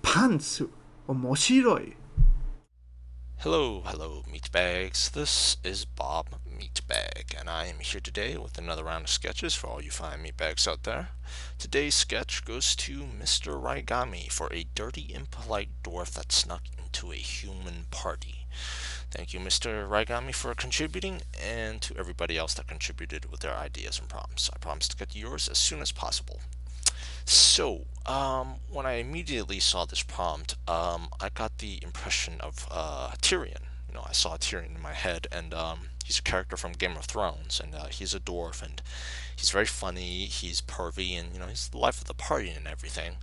パンツ面白い。Hello, meatbags. This is Bob Meatbag, and I am here today with another round of sketches for all you fine meatbags out there. Today's sketch goes to MrRaigami for a dirty, impolite dwarf that snuck into a human party. Thank you, Mr. Raigami, for contributing, and to everybody else that contributed with their ideas and prompts. I promise to get yours as soon as possible. So, when I immediately saw this prompt, I got the impression of Tyrion. I saw Tyrion in my head, and he's a character from Game of Thrones, and he's a dwarf, and he's very funny, he's pervy, and he's the life of the party and everything.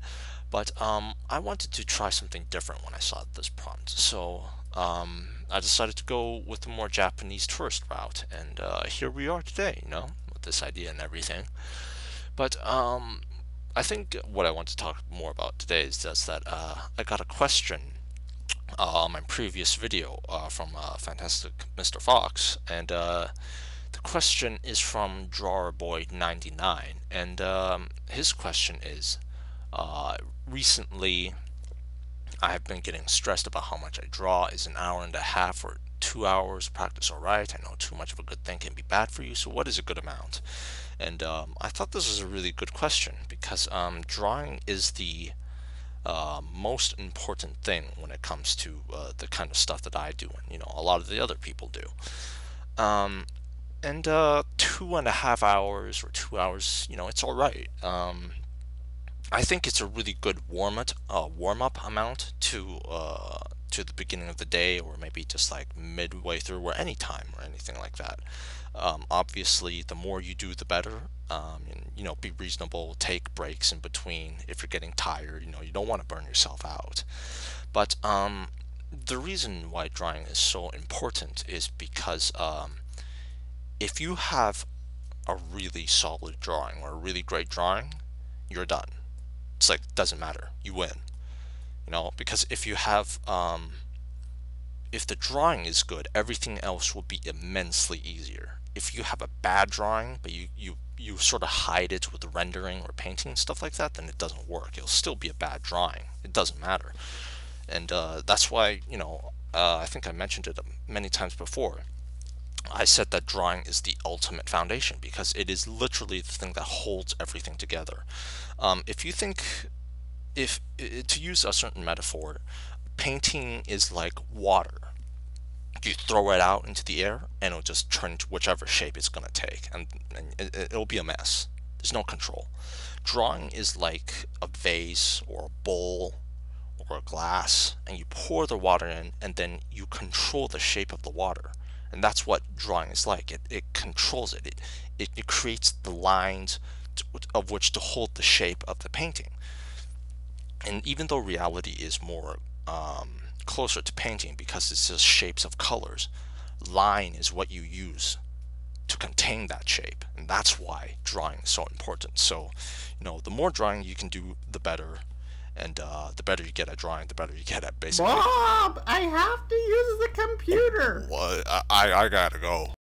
But I wanted to try something different when I saw this prompt, so I decided to go with the more Japanese tourist route, and here we are today, with this idea and everything. But I think what I want to talk more about today is just that I got a question on my previous video from Fantastic Mr. Fox, and the question is from DrawerBoy99, and his question is, recently I have been getting stressed about how much I draw. Is an hour and a half or 2 hours practice alright? I know too much of a good thing can be bad for you, so what is a good amount? And I thought this was a really good question because drawing is the most important thing when it comes to the kind of stuff that I do and a lot of the other people do. And 2.5 hours or 2 hours, it's all right. I think it's a really good warm-up amount to the beginning of the day, or maybe just like midway through, or any time or anything like that. Obviously, the more you do, the better. And be reasonable. Take breaks in between if you're getting tired. You don't want to burn yourself out. But the reason why drawing is so important is because if you have a really solid drawing or a really great drawing, you're done. It's like, doesn't matter, you win. Because if you have if the drawing is good, everything else will be immensely easier. If you have a bad drawing, but you sort of hide it with rendering or painting and stuff like that, then it doesn't work. It'll still be a bad drawing. It doesn't matter. And that's why, I think I mentioned it many times before. I said that drawing is the ultimate foundation because it is literally the thing that holds everything together. If you think, if to use a certain metaphor, painting is like water. You throw it out into the air and it'll just turn into whichever shape it's going to take, and it'll be a mess. There's no control. Drawing is like a vase or a bowl or a glass, and you pour the water in and then you control the shape of the water. And that's what drawing is like. It controls it. It creates the lines of which to hold the shape of the painting. And even though reality is more closer to painting because it's just shapes of colors, line is what you use to contain that shape, and that's why drawing is so important. So, the more drawing you can do, the better, and the better you get at drawing, the better you get at basically. Bob, I have to use the computer. What? I gotta go.